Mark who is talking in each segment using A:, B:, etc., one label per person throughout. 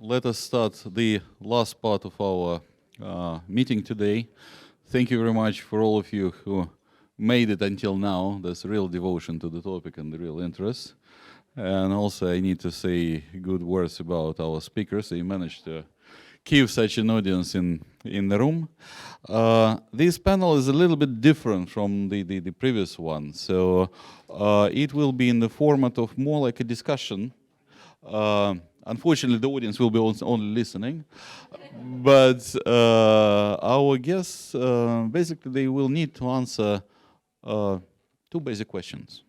A: let us start the last part of our meeting today. Thank you very much for all of you who made it until now. There's real devotion to the topic and the real interest. And also I need to say good words about our speakers. They managed to keep such an audience in the room. This panel is a little bit different from the previous one. So it will be in the format of more like a discussion. Unfortunately, the audience will be only listening, but our guests, basically, they will need to answer two basic questions.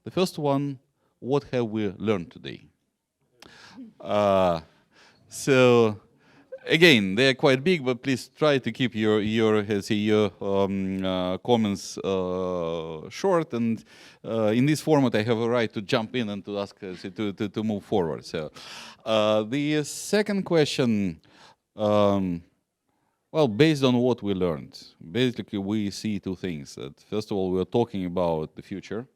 A: The first one, what have we learned today? So, again, they are quite big, but please try to keep your comments short. And in this format, I have a right to jump in and to ask to move forward. So, the second question, well, based on what we learned, basically we see two things. That first of all, we are talking about the future.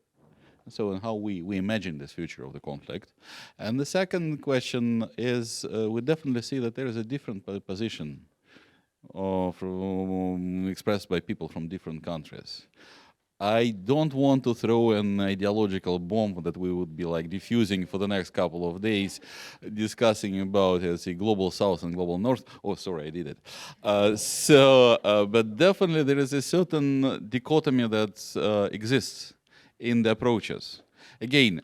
A: So, and how we imagine this future of the conflict. And the second question is, we definitely see that there is a different position expressed by people from different countries. I don't want to throw an ideological bomb that we would be like diffusing for the next couple of days, discussing about global South and global North. Oh, sorry, I did it. But definitely there is a certain dichotomy that exists in the approaches. Again,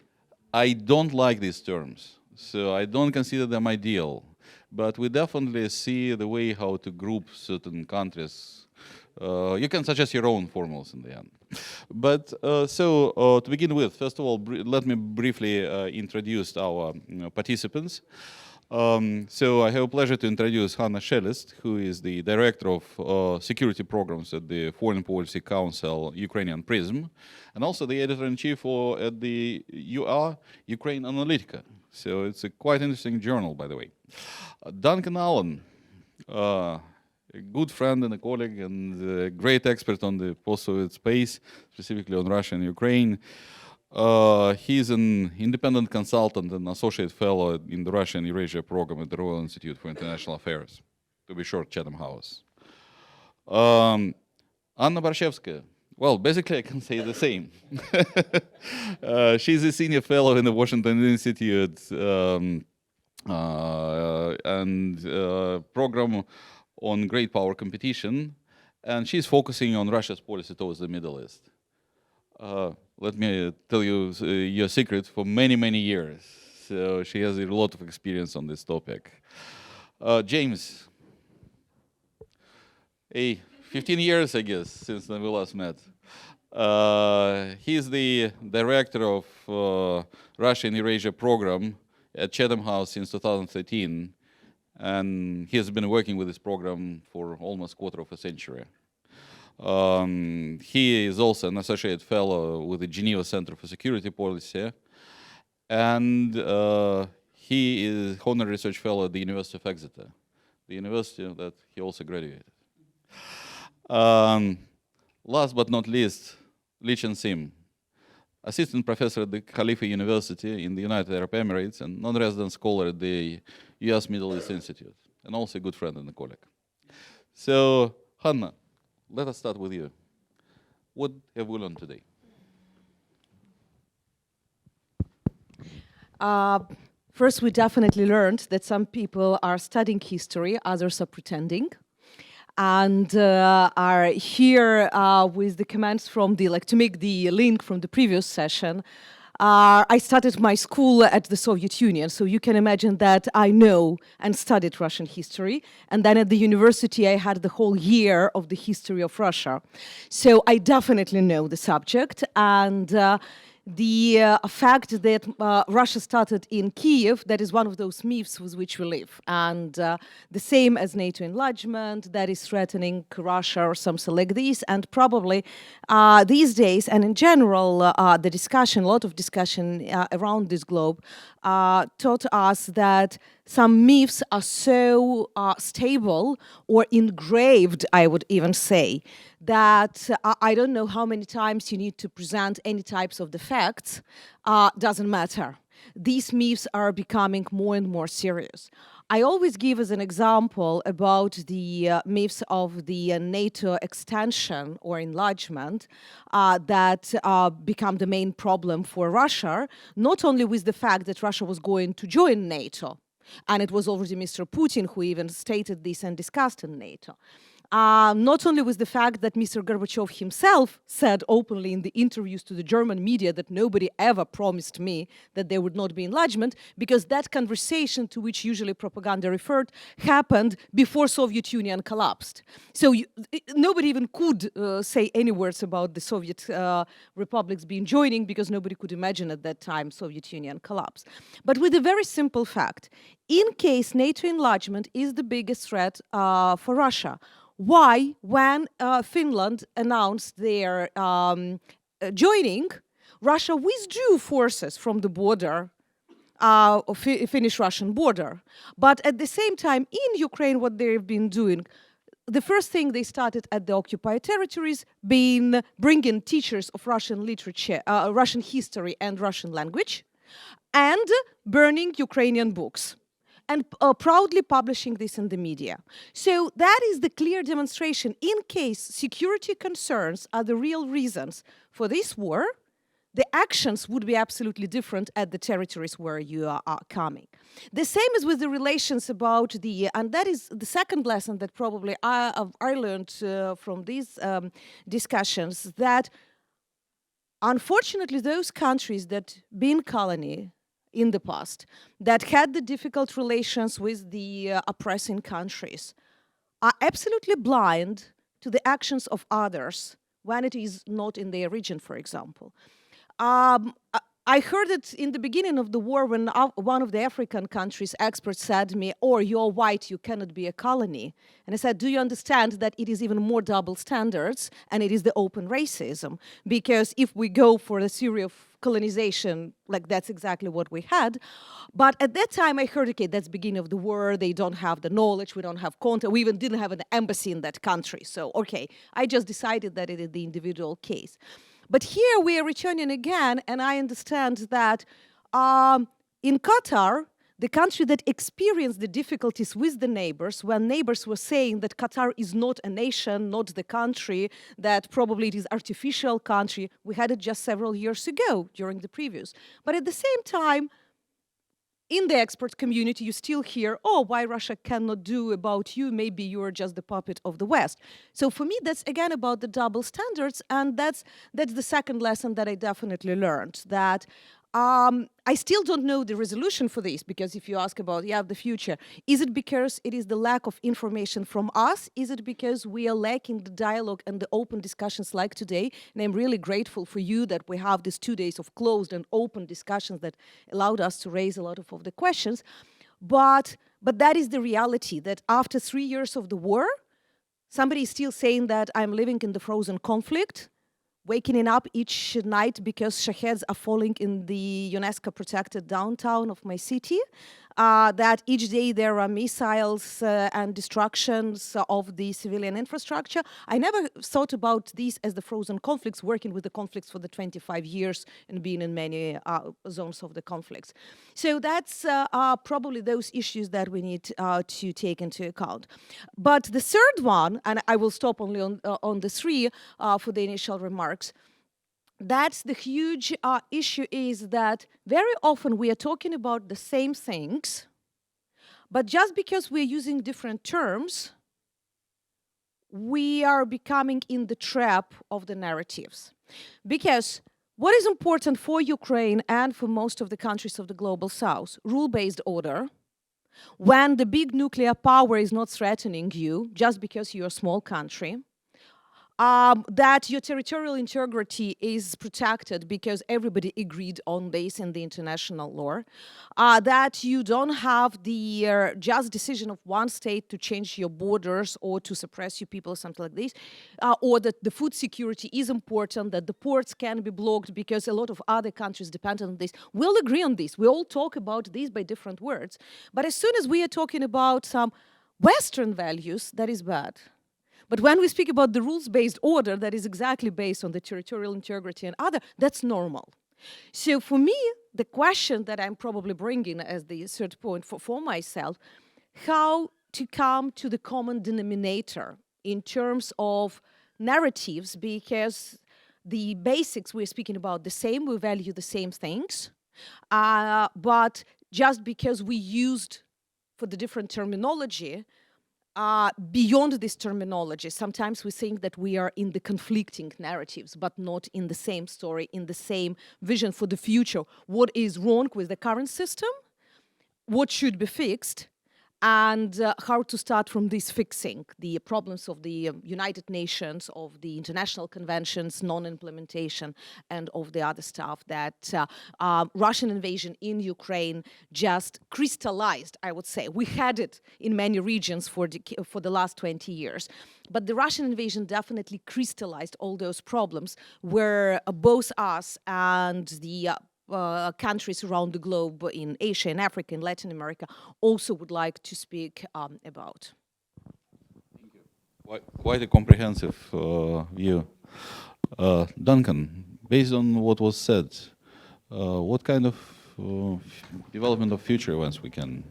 A: I don't like these terms, so I don't consider them ideal, but we definitely see the way how to group certain countries. You can suggest your own formulas in the end. But to begin with, first of all, let me briefly introduce our participants. So I have a pleasure to introduce Hanna Shelest, who is the Director of Security Programs at the Foreign Policy Council, Ukrainian PRISM, and also the Editor-in-Chief at the Ukraine Analytica. So it's a quite interesting journal, by the way. Duncan Allan, a good friend and a colleague and a great expert on the post-Soviet space, specifically on Russia and Ukraine. He's an independent consultant and associate fellow in the Russian Eurasia program at the Royal Institute for International Affairs, to be short, Chatham House. Anna Borshchevskaya. Well, basically I can say the same. She's a senior fellow in the Washington Institute and program on great power competition, and she's focusing on Russia's policy towards the Middle East. Let me tell you your secret for many, many years. So she has a lot of experience on this topic. James, 15 years, I guess, since we last met. He's the director of Russian Eurasia program at Chatham House since 2013. And he has been working with this program for almost a quarter of a century. He is also an associate fellow with the Geneva Center for Security Policy, and he is honorary research fellow at the University of Exeter, the university that he also graduated. Last but not least, Li-Chen Sim, assistant professor at the Khalifa University in the United Arab Emirates and non-resident scholar at the US Middle East Institute, and also a good friend and a colleague. So, Hanna, let us start with you. What have we learned today?
B: First, we definitely learned that some people are studying history, others are pretending, and are here with the comments from to make the link from the previous session. I started my school at the Soviet Union, so you can imagine that I know and studied Russian history. And then at the university, I had the whole year of the history of Russia. So I definitely know the subject. And the fact that Russia started in Kiev, that is one of those myths with which we live. And the same as NATO enlargement, that is threatening Russia or something like this. And probably these days, and in general, the discussion, a lot of discussion around this globe, taught us that some myths are so stable or engraved, I would even say, that I don't know how many times you need to present any types of the facts, doesn't matter. These myths are becoming more and more serious. I always give as an example about the myths of the NATO extension or enlargement that become the main problem for Russia, not only with the fact that Russia was going to join NATO, and it was already Mr. Putin who even stated this and discussed in NATO. Not only with the fact that Mr. Gorbachev himself said openly in the interviews to the German media that nobody ever promised me that there would not be enlargement, because that conversation to which usually propaganda referred happened before Soviet Union collapsed. So nobody even could say any words about the Soviet republics being joining, because nobody could imagine at that time Soviet Union collapse. But with a very simple fact, in case NATO enlargement is the biggest threat for Russia, why, when Finland announced their joining, Russia withdrew forces from the border, Finnish-Russian border. But at the same time, in Ukraine, what they've been doing, the first thing they started at the occupied territories being bringing teachers of Russian literature, Russian history and Russian language, and burning Ukrainian books, and proudly publishing this in the media. So that is the clear demonstration. In case security concerns are the real reasons for this war, the actions would be absolutely different at the territories where you are coming. The same is with the relations about the, and that is the second lesson that probably I learned from these discussions, that unfortunately those countries that been colony in the past, that had the difficult relations with the oppressing countries, are absolutely blind to the actions of others when it is not in their region, for example. I heard it in the beginning of the war when one of the African countries' experts said to me, "Oh, you're white, you cannot be a colony." And I said, "Do you understand that it is even more double standards, and it is the open racism? Because if we go for the theory of colonization, like that's exactly what we had." But at that time I heard, okay, that's the beginning of the war, they don't have the knowledge, we don't have contact, we even didn't have an embassy in that country. So, okay, I just decided that it is the individual case. But here we are returning again, and I understand that in Qatar, the country that experienced the difficulties with the neighbors, when neighbors were saying that Qatar is not a nation, not the country, that probably it is artificial country, we had it just several years ago during the previous. But at the same time, in the expert community, you still hear, "Oh, why Russia cannot do about you? Maybe you're just the puppet of the West." So for me, that's again about the double standards, and that's the second lesson that I definitely learned, that I still don't know the resolution for this, because if you ask about, the future, is it because it is the lack of information from us? Is it because we are lacking the dialogue and the open discussions like today? And I'm really grateful for you that we have these 2 days of closed and open discussions that allowed us to raise a lot of the questions. But that is the reality, that after 3 years of the war, somebody is still saying that I'm living in the frozen conflict, waking up each night because shaheds are falling in the UNESCO-protected downtown of my city, that each day there are missiles and destructions of the civilian infrastructure. I never thought about these as the frozen conflicts, working with the conflicts for the 25 years and being in many zones of the conflicts. So that's probably those issues that we need to take into account. But the third one, and I will stop only on the 3 for the initial remarks, that's the huge issue, is that very often we are talking about the same things, but just because we're using different terms, we are becoming in the trap of the narratives. Because what is important for Ukraine and for most of the countries of the global south? Rule-based order. When the big nuclear power is not threatening you just because you're a small country. that your territorial integrity is protected because everybody agreed on this in the international law, that you don't have the just decision of one state to change your borders or to suppress your people or something like this, or that the food security is important, that the ports can be blocked because a lot of other countries depend on this. We'll agree on this. We all talk about this by different words. But as soon as we are talking about some Western values, that is bad. But when we speak about the rules-based order that is exactly based on the territorial integrity and other, that's normal. So for me, the question that I'm probably bringing as the third point for myself, how to come to the common denominator in terms of narratives, because the basics we're speaking about the same, we value the same things, but just because we used for the different terminology, beyond this terminology, sometimes we think that we are in the conflicting narratives, but not in the same story, in the same vision for the future. What is wrong with the current system? What should be fixed? And how to start from this fixing the problems of the United Nations, of the international conventions, non-implementation, and of the other stuff that Russian invasion in Ukraine just crystallized, I would say. We had it in many regions for the last 20 years. But the Russian invasion definitely crystallized all those problems where both us and the countries around the globe in Asia and Africa and Latin America also would like to speak about.
A: Thank you. Quite a comprehensive view. Duncan, based on what was said, what kind of development of future events we can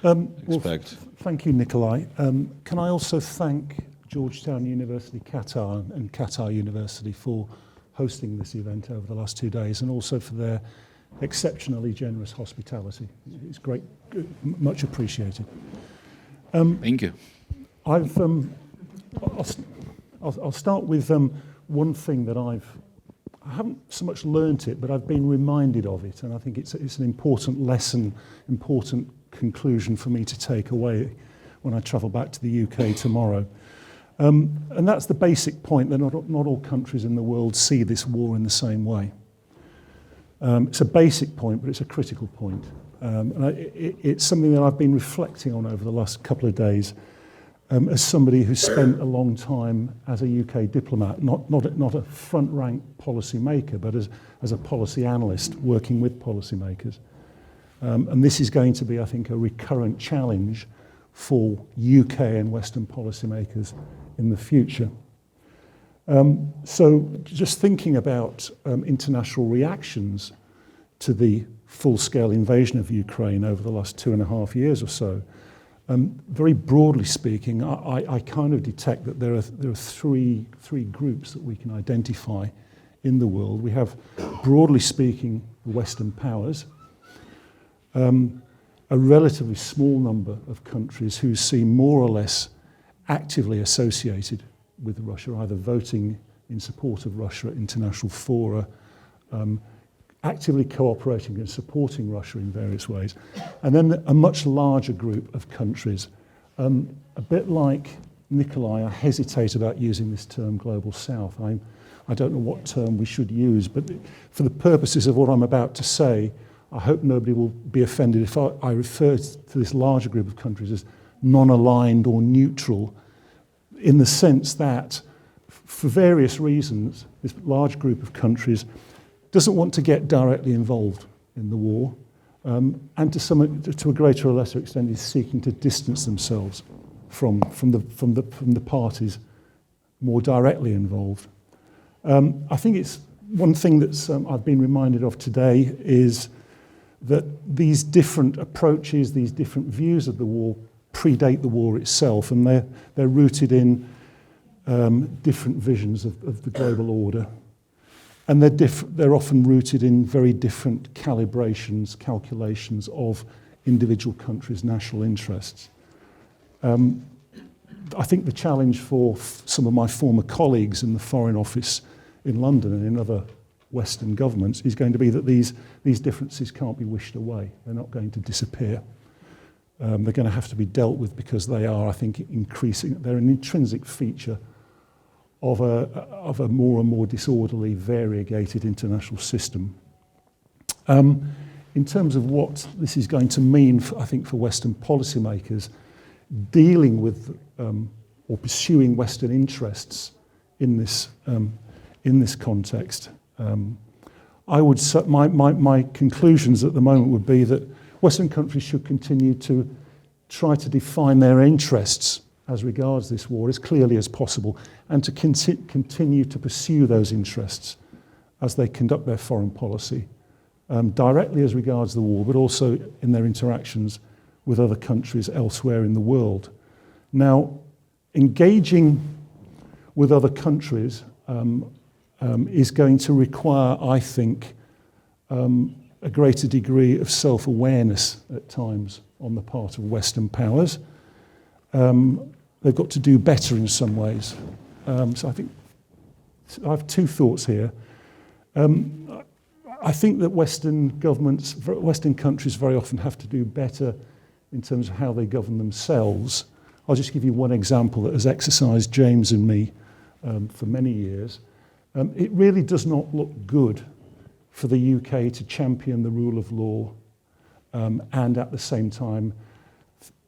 A: expect?
C: Well, thank you, Nikolay. Can I also thank Georgetown University, Qatar, and Qatar University for hosting this event over the last 2 days, and also for their exceptionally generous hospitality. It's great, much appreciated.
A: Thank you.
C: I'll start with one thing that I haven't so much learnt it, but I've been reminded of it, and I think it's an important lesson, important conclusion for me to take away when I travel back to the UK tomorrow. And that's the basic point that not all countries in the world see this war in the same way. It's a basic point, but it's a critical point. It's something that I've been reflecting on over the last couple of days as somebody who's spent a long time as a UK diplomat, not a front-rank policy maker, but as a policy analyst working with policymakers. And this is going to be, I think, a recurrent challenge for UK and Western policymakers in the future. So just thinking about international reactions to the full-scale invasion of Ukraine over the last 2.5 years or so, very broadly speaking, I kind of detect that there are three groups that we can identify in the world. We have, broadly speaking, the Western powers, a relatively small number of countries who seem more or less actively associated with Russia, either voting in support of Russia at international fora, actively cooperating and supporting Russia in various ways, and then a much larger group of countries. A bit like Nikolay, I hesitate about using this term Global South. I don't know what term we should use, but for the purposes of what I'm about to say, I hope nobody will be offended if I refer to this larger group of countries as non-aligned or neutral, in the sense that, for various reasons, this large group of countries doesn't want to get directly involved in the war, and to a greater or lesser extent is seeking to distance themselves from the parties more directly involved. I think it's one thing that I've been reminded of today is that these different approaches, these different views of the war predate the war itself, and they're rooted in different visions of the global order. And they're often rooted in very different calibrations, calculations of individual countries' national interests. I think the challenge for some of my former colleagues in the Foreign Office in London and in other Western governments is going to be that these differences can't be wished away. They're not going to disappear. They're going to have to be dealt with because they are, I think, they're an intrinsic feature of a more and more disorderly, variegated international system. In terms of what this is going to mean, I think, for Western policymakers dealing with or pursuing Western interests in this context, my conclusions at the moment would be that Western countries should continue to try to define their interests as regards this war as clearly as possible, and to continue to pursue those interests as they conduct their foreign policy, directly as regards the war, but also in their interactions with other countries elsewhere in the world. Now, engaging with other countries is going to require, I think, a greater degree of self-awareness at times on the part of Western powers. They've got to do better in some ways. So I think I have two thoughts here. I think that Western governments, Western countries very often have to do better in terms of how they govern themselves. I'll just give you one example that has exercised James and me for many years. It really does not look good for the UK to champion the rule of law and at the same time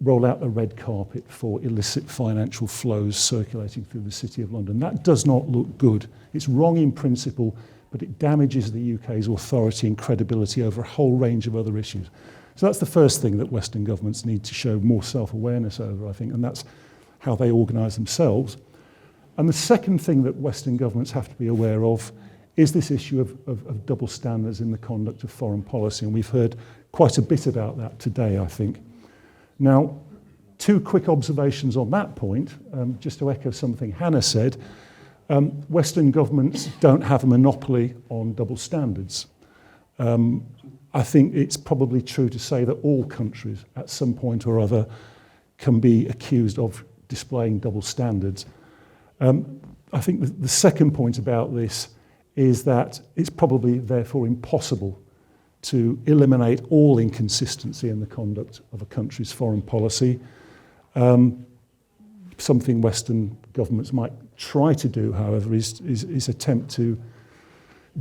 C: roll out the red carpet for illicit financial flows circulating through the City of London. That does not look good. It's wrong in principle, but it damages the UK's authority and credibility over a whole range of other issues. So that's the first thing that Western governments need to show more self-awareness over, I think, and that's how they organise themselves. And the second thing that Western governments have to be aware of is this issue of double standards in the conduct of foreign policy, and we've heard quite a bit about that today, I think. Now, two quick observations on that point, just to echo something Hanna said. Western governments don't have a monopoly on double standards. I think it's probably true to say that all countries at some point or other can be accused of displaying double standards. I think the second point about this is that it's probably therefore impossible to eliminate all inconsistency in the conduct of a country's foreign policy. Something Western governments might try to do, however, is attempt to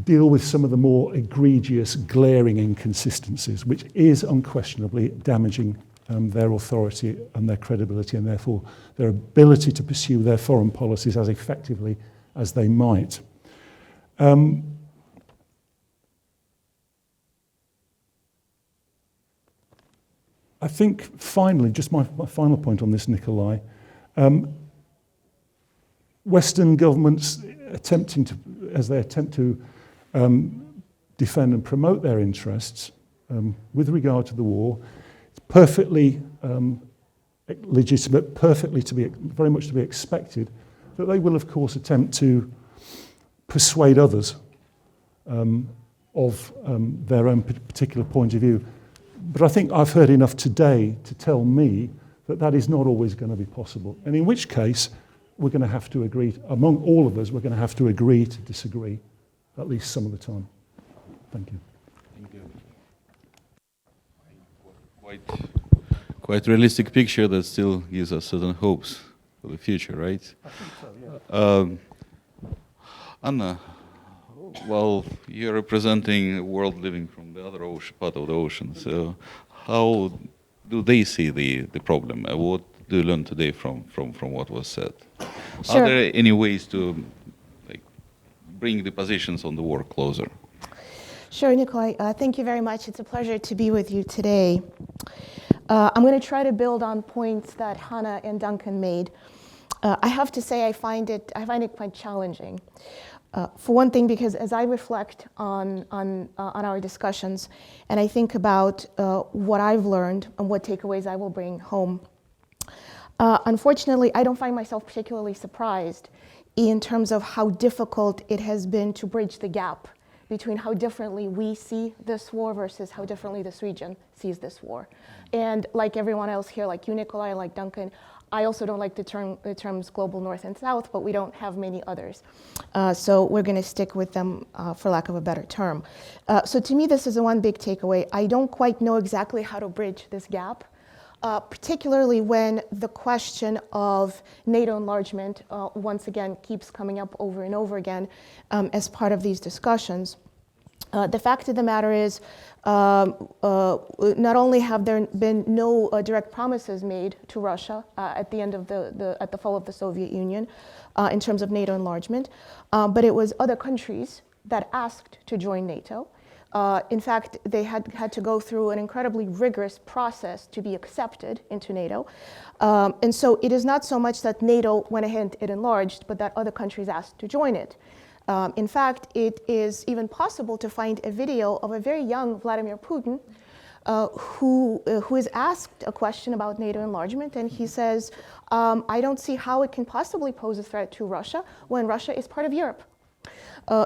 C: deal with some of the more egregious, glaring inconsistencies, which is unquestionably damaging their authority and their credibility, and therefore their ability to pursue their foreign policies as effectively as they might. I think finally, just my final point on this, Nikolay, Western governments as they attempt to defend and promote their interests with regard to the war, it's perfectly legitimate, very much to be expected, that they will of course attempt to persuade others of their own particular point of view. But I think I've heard enough today to tell me that that is not always going to be possible. And in which case, we're going to have to agree, among all of us, we're going to have to agree to disagree, at least some of the time. Thank you.
A: Thank you. Quite realistic picture that still gives us certain hopes for the future, right?
C: I think so, yeah.
A: Anna, well, you're representing a world living from the other part of the ocean. So, how do they see the problem? What do you learn today from what was said?
D: Sure.
A: Are there any ways to bring the positions on the war closer?
D: Sure, Nikolay. Thank you very much. It's a pleasure to be with you today. I'm going to try to build on points that Hanna and Duncan made. I have to say I find it quite challenging. For one thing, because as I reflect on our discussions, and I think about what I've learned and what takeaways I will bring home, unfortunately, I don't find myself particularly surprised in terms of how difficult it has been to bridge the gap between how differently we see this war versus how differently this region sees this war. And like everyone else here, like you, Nikolay, like Duncan, I also don't like the terms global north and south, but we don't have many others. So we're going to stick with them for lack of a better term. So to me, this is the one big takeaway. I don't quite know exactly how to bridge this gap particularly when the question of NATO enlargement once again keeps coming up over and over again as part of these discussions. The fact of the matter is, not only have there been no direct promises made to Russia at the end of at the fall of the Soviet Union in terms of NATO enlargement, but it was other countries that asked to join NATO. In fact, they had to go through an incredibly rigorous process to be accepted into NATO. And so it is not so much that NATO went ahead and enlarged, but that other countries asked to join it. In fact, it is even possible to find a video of a very young Vladimir Putin who is asked a question about NATO enlargement, and he says, I don't see how it can possibly pose a threat to Russia when Russia is part of Europe.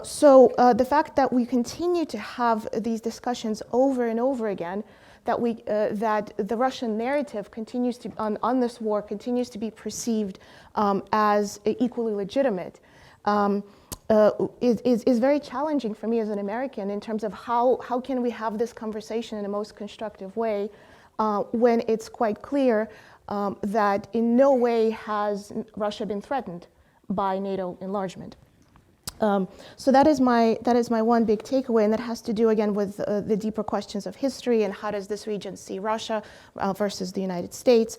D: So the fact that we continue to have these discussions over and over again, that the Russian narrative continues to on this war continues to be perceived as equally legitimate, is very challenging for me as an American in terms of how can we have this conversation in the most constructive way when it's quite clear that in no way has Russia been threatened by NATO enlargement. So that is my one big takeaway, and that has to do again with the deeper questions of history and how does this region see Russia versus the United States.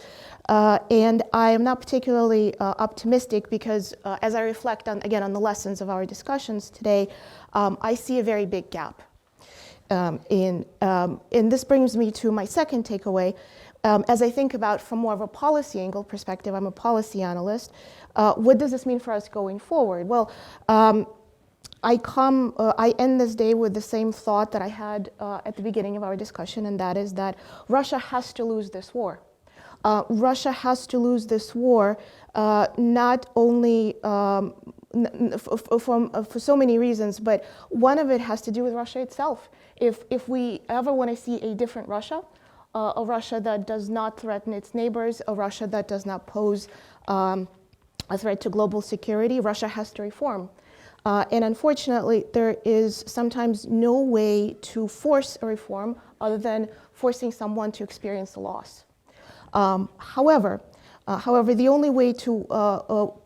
D: And I am not particularly optimistic because as I reflect on the lessons of our discussions today, I see a very big gap. And this brings me to my second takeaway. As I think about from more of a policy angle perspective, I'm a policy analyst. What does this mean for us going forward? Well, I end this day with the same thought that I had at the beginning of our discussion, and that is that Russia has to lose this war. Russia has to lose this war not only for so many reasons, but one of it has to do with Russia itself. If we ever want to see a different Russia, a Russia that does not threaten its neighbors, a Russia that does not pose a threat to global security, Russia has to reform. And unfortunately, there is sometimes no way to force a reform other than forcing someone to experience a loss. However, the only way to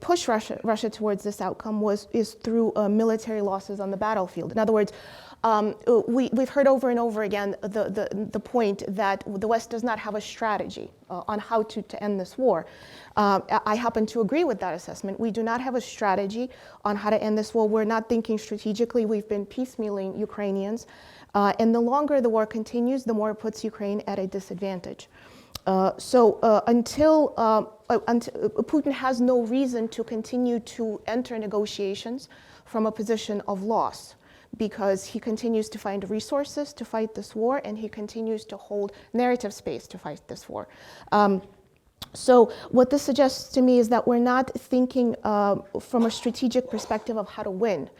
D: push Russia towards this outcome is through military losses on the battlefield. In other words, we've heard over and over again the point that the West does not have a strategy on how to end this war. I happen to agree with that assessment. We do not have a strategy on how to end this war. We're not thinking strategically. We've been piecemealing Ukrainians. And the longer the war continues, the more it puts Ukraine at a disadvantage. So until Putin has no reason to continue to enter negotiations from a position of loss, because he continues to find resources to fight this war, and he continues to hold narrative space to fight this war. So what this suggests to me is that we're not thinking from a strategic perspective of how to win.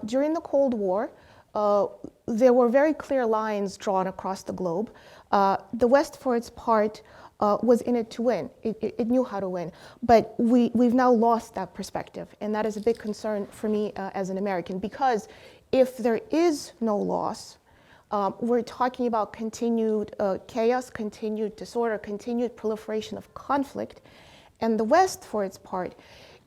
D: During the Cold War, there were very clear lines drawn across the globe. The West, for its part, was in it to win. It knew how to win. But we've now lost that perspective, and that is a big concern for me as an American, because if there is no loss, we're talking about continued chaos, continued disorder, continued proliferation of conflict. And the West, for its part,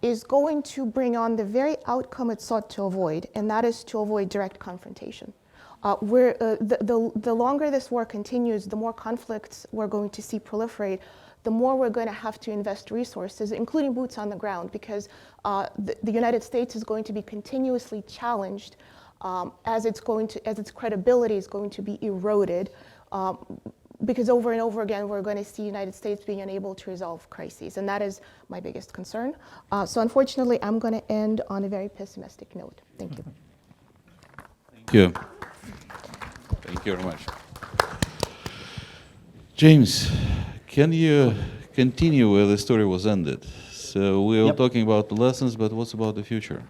D: is going to bring on the very outcome it sought to avoid, and that is to avoid direct confrontation. The longer this war continues, the more conflicts we're going to see proliferate, the more we're going to have to invest resources, including boots on the ground, because the United States is going to be continuously challenged as its credibility is going to be eroded, because over and over again we're going to see the United States being unable to resolve crises, and that is my biggest concern. So unfortunately, I'm going to end on a very pessimistic note. Thank you.
A: Thank you. Thank you very much. James, can you continue where the story was ended? So we were talking about the lessons, but what's about the future?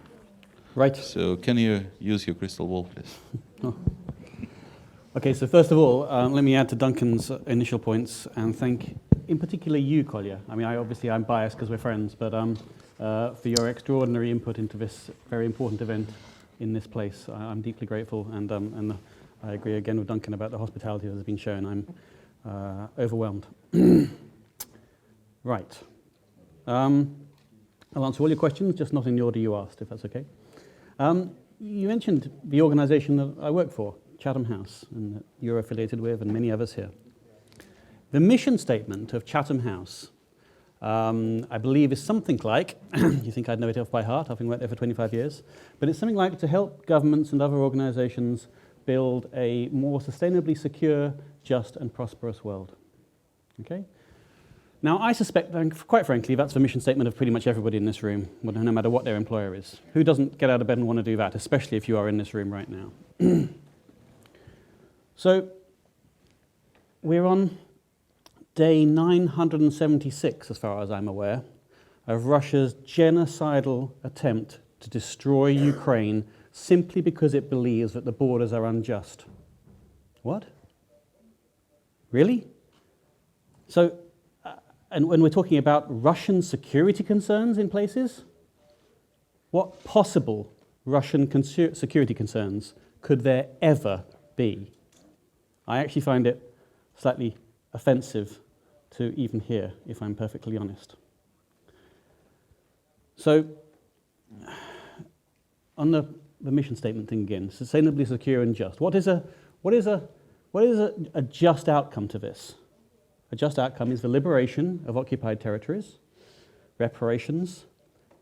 E: Right.
A: So can you use your crystal ball, please?
E: Oh. Okay, so first of all, let me add to Duncan's initial points and thank in particular you, Kolya. I mean, I'm biased because we're friends, but for your extraordinary input into this very important event in this place. I'm deeply grateful, and I agree again with Duncan about the hospitality that has been shown. I'm overwhelmed. Right. I'll answer all your questions, just not in the order you asked, if that's okay. You mentioned the organisation that I work for, Chatham House, and that you're affiliated with, and many others here. The mission statement of Chatham House, I believe, is something like, you think I'd know it off by heart, having worked there for 25 years, but it's something like to help governments and other organisations build a more sustainably secure, just and prosperous world. Okay? Now, I suspect, and quite frankly, that's the mission statement of pretty much everybody in this room, no matter what their employer is. Who doesn't get out of bed and want to do that, especially if you are in this room right now? So, we're on day 976, as far as I'm aware, of Russia's genocidal attempt to destroy Ukraine simply because it believes that the borders are unjust. What? Really? So, and when we're talking about Russian security concerns in places, what possible Russian security concerns could there ever be? I actually find it slightly offensive to even hear, if I'm perfectly honest. So, on the mission statement thing again, sustainably secure and just. What is a just outcome to this? A just outcome is the liberation of occupied territories, reparations,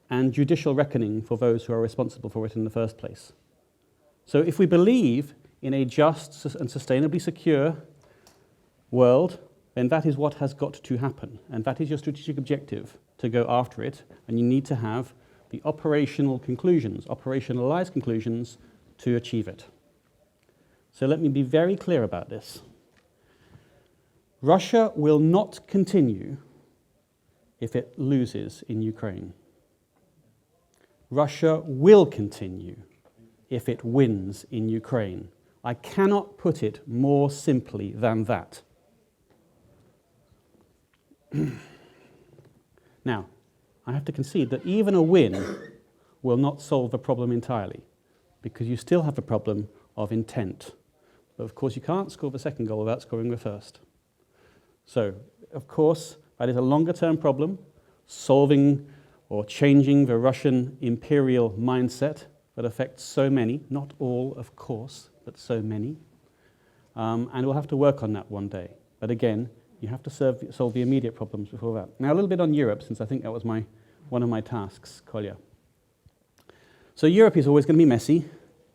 E: and judicial reckoning for those who are responsible for it in the first place. So if we believe in a just and sustainably secure world, then that is what has got to happen. And that is your strategic objective, to go after it. And you need to have the operationalized conclusions to achieve it. So let me be very clear about this. Russia will not continue if it loses in Ukraine. Russia will continue if it wins in Ukraine. I cannot put it more simply than that. Now, I have to concede that even a win will not solve the problem entirely, because you still have the problem of intent. But of course, you can't score the second goal without scoring the first. So, of course, that is a longer-term problem, solving or changing the Russian imperial mindset that affects so many, not all, of course, but so many. And we'll have to work on that one day. But again, you have to solve the immediate problems before that. Now, a little bit on Europe, since I think that was one of my tasks, Kolya. So Europe is always going to be messy,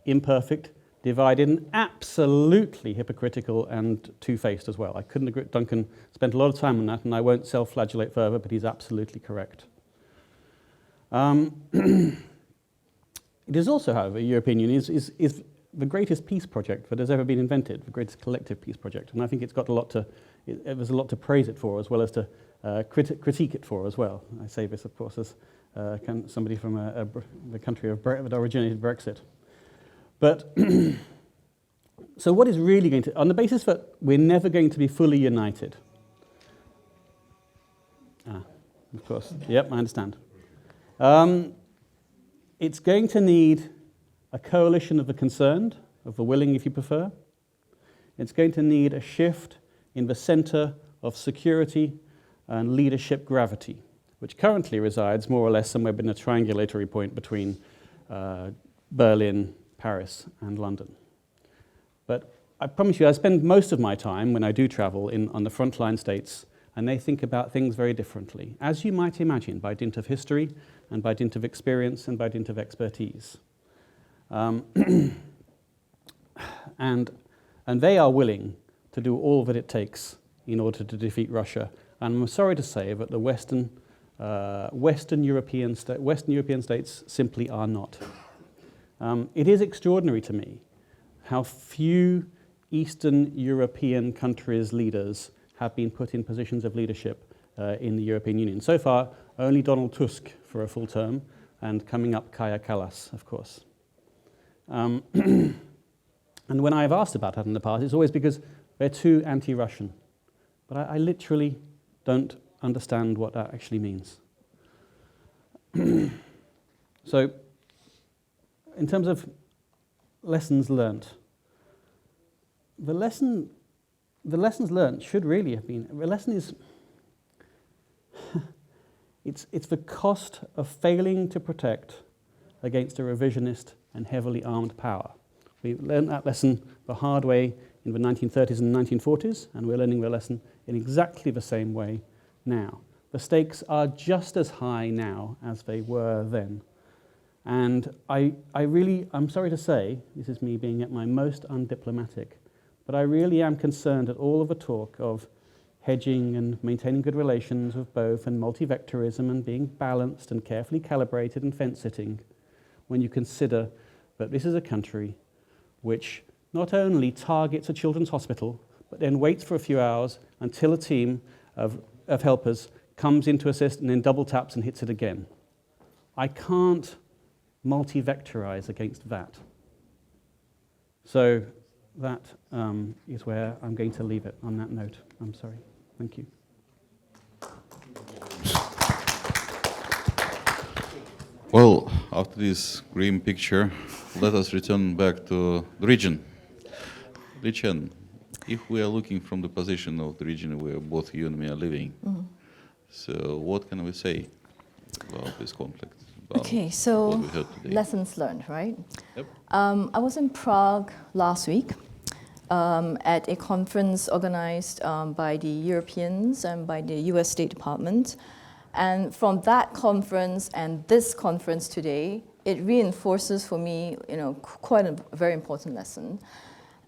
E: imperfect, divided, and absolutely hypocritical and two-faced as well. I couldn't agree. Duncan spent a lot of time on that, and I won't self-flagellate further, but he's absolutely correct. It is also, however, the European Union is the greatest peace project that has ever been invented, the greatest collective peace project, and I think it's got a lot to, there's a lot to praise it for, as well as to critique it for as well. I say this, of course, as somebody from the country that originated Brexit. But, so what is really going to, on the basis that we're never going to be fully united, of course, yep, I understand. It's going to need a coalition of the concerned, of the willing if you prefer. It's going to need a shift in the center of security and leadership gravity, which currently resides more or less somewhere in a triangulatory point between Berlin, Paris, and London. But I promise you, I spend most of my time when I do travel on the frontline states, and they think about things very differently, as you might imagine, by dint of history, and by dint of experience, and by dint of expertise. And they are willing to do all that it takes in order to defeat Russia. And I'm sorry to say that the Western European states simply are not. It is extraordinary to me how few Eastern European countries' leaders have been put in positions of leadership in the European Union. So far, only Donald Tusk for a full term, and coming up Kaja Kallas, of course. And when I've asked about that in the past, it's always because they're too anti-Russian. But I literally don't understand what that actually means. So, in terms of lessons learnt, the lessons learnt should really have been, the lesson is, It's the cost of failing to protect against a revisionist and heavily armed power. We learned that lesson the hard way in the 1930s and 1940s, and we're learning the lesson in exactly the same way now. The stakes are just as high now as they were then. And I'm sorry to say, this is me being at my most undiplomatic, but I really am concerned at all of the talk of hedging and maintaining good relations with both and multi-vectorism and being balanced and carefully calibrated and fence-sitting when you consider that this is a country which not only targets a children's hospital, but then waits for a few hours until a team of helpers comes in to assist and then double taps and hits it again. I can't multi-vectorize against that. So that is where I'm going to leave it on that note. I'm sorry. Thank you.
A: Well, after this grim picture, let us return back to the region. Li-Chen, if we are looking from the position of the region where both you and me are living, so what can we say about this conflict? About
F: Okay, so
A: what we heard today?
F: lessons learned, right?
A: Yep.
F: I was in Prague last week at a conference organized by the Europeans and by the US State Department. And from that conference and this conference today, it reinforces for me, quite a very important lesson.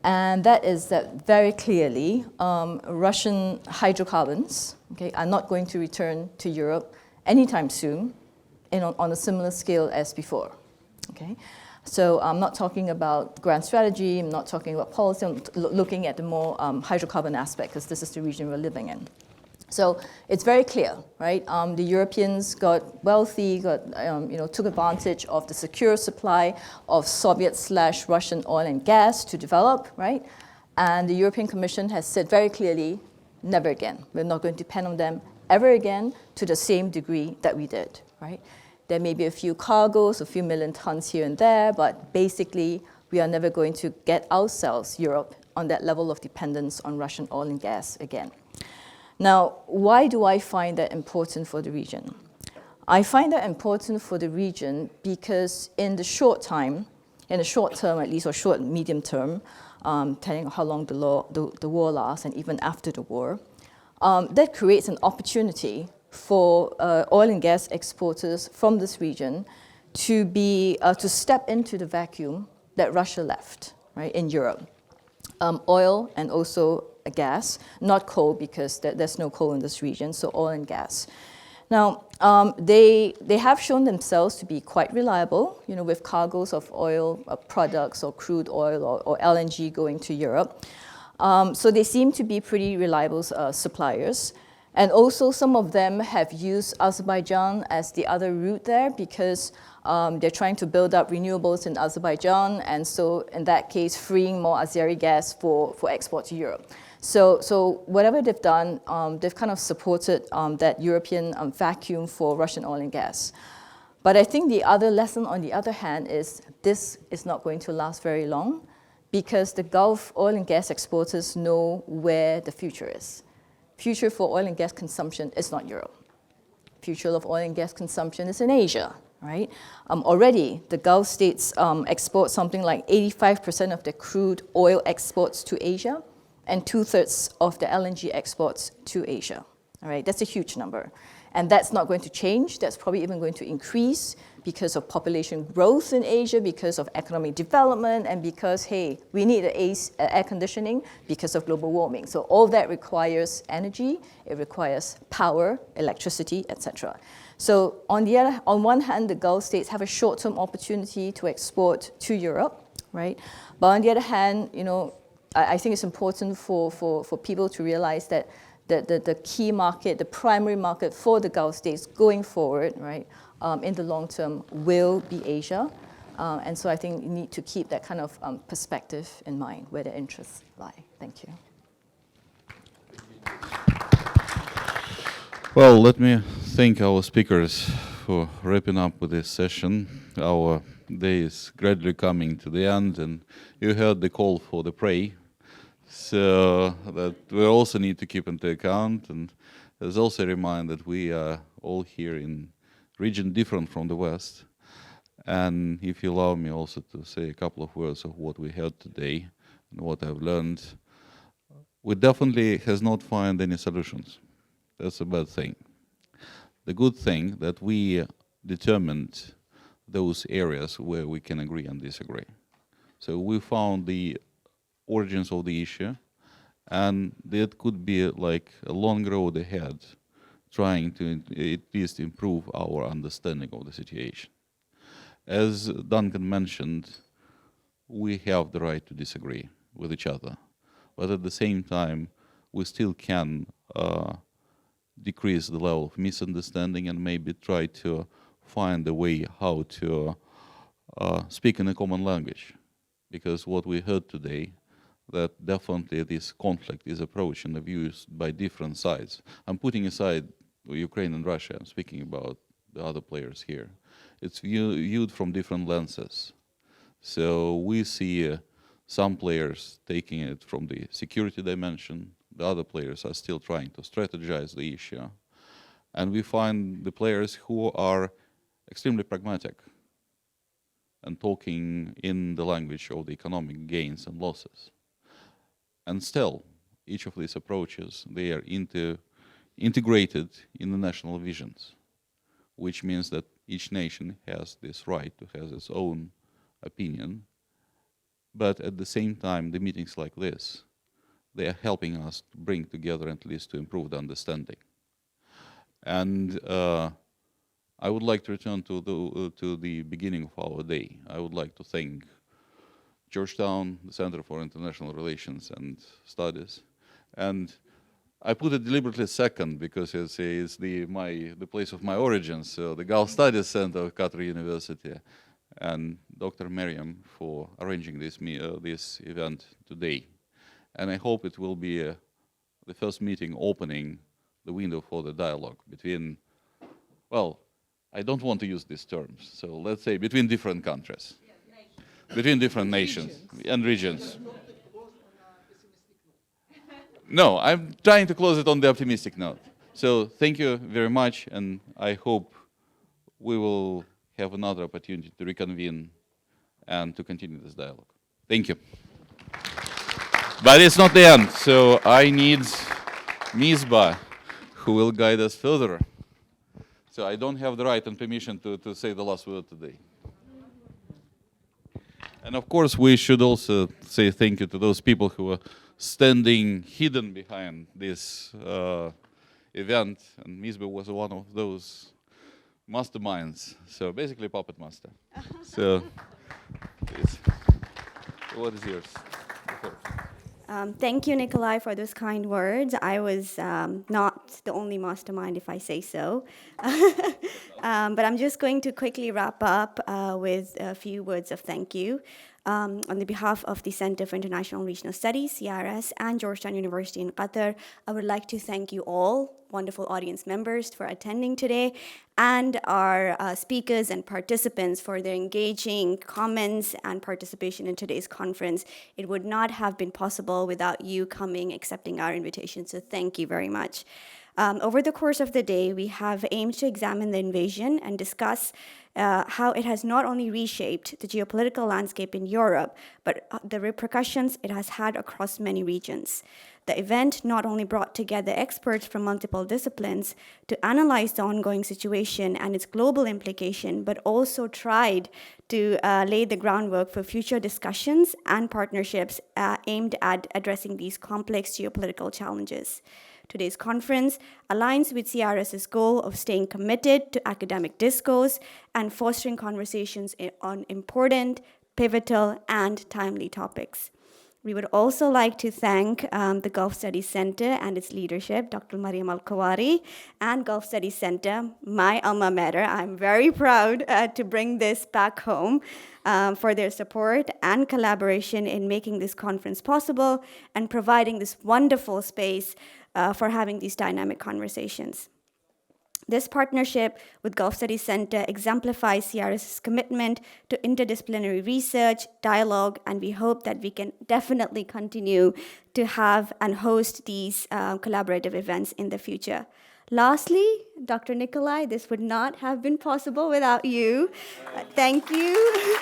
F: And that is that very clearly, Russian hydrocarbons, are not going to return to Europe anytime soon on a similar scale as before. Okay? So I'm not talking about grand strategy, I'm not talking about policy, I'm looking at the more hydrocarbon aspect, because this is the region we're living in. So it's very clear, right? The Europeans got wealthy, took advantage of the secure supply of Soviet/Russian oil and gas to develop, right? And the European Commission has said very clearly, never again. We're not going to depend on them ever again to the same degree that we did, right? There may be a few cargoes, a few million tons here and there, but basically we are never going to get ourselves, Europe, on that level of dependence on Russian oil and gas again. Now, why do I find that important for the region? I find that important for the region because in the short term at least, or short and medium term, depending on how long the war lasts and even after the war, that creates an opportunity for oil and gas exporters from this region to step into the vacuum that Russia left, right, in Europe. Oil and also gas, not coal, because there's no coal in this region, so oil and gas. Now, they have shown themselves to be quite reliable, with cargoes of oil products or crude oil or LNG going to Europe. So they seem to be pretty reliable suppliers. And also some of them have used Azerbaijan as the other route there because they're trying to build up renewables in Azerbaijan, and so in that case, freeing more Azeri gas for export to Europe. So whatever they've done, they've kind of supported that European vacuum for Russian oil and gas. But I think the other lesson, on the other hand, is this is not going to last very long because the Gulf oil and gas exporters know where the future is. Future for oil and gas consumption is not Europe. Future of oil and gas consumption is in Asia, right? Already, the Gulf states export something like 85% of their crude oil exports to Asia and 2/3 of the LNG exports to Asia. All right, that's a huge number. And that's not going to change. That's probably even going to increase because of population growth in Asia, because of economic development, and because, hey, we need air conditioning because of global warming. So all that requires energy, it requires power, electricity, etc. So on one hand, the Gulf states have a short-term opportunity to export to Europe, right? But on the other hand, I think it's important for people to realize that the key market, the primary market for the Gulf states going forward, right, in the long term will be Asia. And so I think you need to keep that kind of perspective in mind where the interests lie. Thank you.
A: Well, let me thank our speakers for wrapping up with this session. Our day is gradually coming to the end, and you heard the call for the pray. So that we also need to keep into account, and has also reminded that we are all here in region different from the West. And if you allow me also to say a couple of words of what we heard today and what I've learned, we definitely has not found any solutions. That's a bad thing. The good thing that we determined those areas where we can agree and disagree. So we found the origins of the issue, and that could be like a long road ahead, trying to at least improve our understanding of the situation. As Duncan mentioned, we have the right to disagree with each other, but at the same time, we still can decrease the level of misunderstanding and maybe try to find a way how to speak in a common language. Because what we heard today, that definitely this conflict is approached and viewed by different sides. I'm putting aside Ukraine and Russia, I'm speaking about the other players here. It's viewed from different lenses. So we see some players taking it from the security dimension, the other players are still trying to strategize the issue. And we find the players who are extremely pragmatic and talking in the language of the economic gains and losses. And still, each of these approaches, they are integrated in the national visions, which means that each nation has this right to have its own opinion. But at the same time, the meetings like this, they are helping us to bring together at least to improve the understanding. And I would like to return to the beginning of our day. I would like to thank Georgetown, the Center for International Relations and Studies. And I put it deliberately second because it's the place of my origin, so the Gulf Studies Center of Qatar University, and Dr. Miriam for arranging this event today. And I hope it will be the first meeting opening the window for the dialogue between, well, I don't want to use these terms, so let's say between different countries, between different nations and regions. No, I'm trying to close it on the optimistic note. So thank you very much, and I hope we will have another opportunity to reconvene and to continue this dialogue. Thank you. But it's not the end, so I need Misbah, who will guide us further. So I don't have the right and permission to say the last word today. And of course, we should also say thank you to those people who are standing hidden behind this event. And Misbah was one of those masterminds, so basically puppet master. So, what is yours?
G: Thank you, Nikolay, for those kind words. I was not the only mastermind, if I say so. But I'm just going to quickly wrap up with a few words of thank you. On the behalf of the Center for International and Regional Studies, CIRS, and Georgetown University in Qatar, I would like to thank you all, wonderful audience members, for attending today, and our speakers and participants for their engaging comments and participation in today's conference. It would not have been possible without you coming, accepting our invitation, so thank you very much. Over the course of the day, we have aimed to examine the invasion and discuss how it has not only reshaped the geopolitical landscape in Europe, but the repercussions it has had across many regions. The event not only brought together experts from multiple disciplines to analyze the ongoing situation and its global implication, but also tried to lay the groundwork for future discussions and partnerships aimed at addressing these complex geopolitical challenges. Today's conference aligns with CIRS's goal of staying committed to academic discourse and fostering conversations on important, pivotal, and timely topics. We would also like to thank the Gulf Studies Center and its leadership, Dr. Mariam Al-Kawari, and Gulf Studies Center, my alma mater. I'm very proud to bring this back home for their support and collaboration in making this conference possible and providing this wonderful space for having these dynamic conversations. This partnership with Gulf Studies Center exemplifies CIRS's commitment to interdisciplinary research, dialogue, and we hope that we can definitely continue to have and host these collaborative events in the future. Lastly, Dr. Nikolay, this would not have been possible without you. Thank you.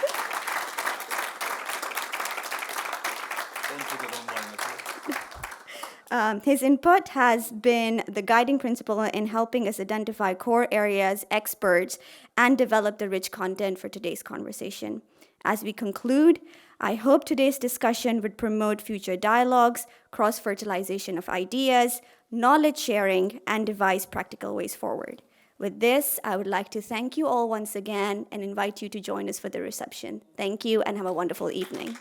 G: His input has been the guiding principle in helping us identify core areas, experts, and develop the rich content for today's conversation. As we conclude, I hope today's discussion would promote future dialogues, cross-fertilization of ideas, knowledge sharing, and devise practical ways forward. With this, I would like to thank you all once again and invite you to join us for the reception. Thank you and have a wonderful evening.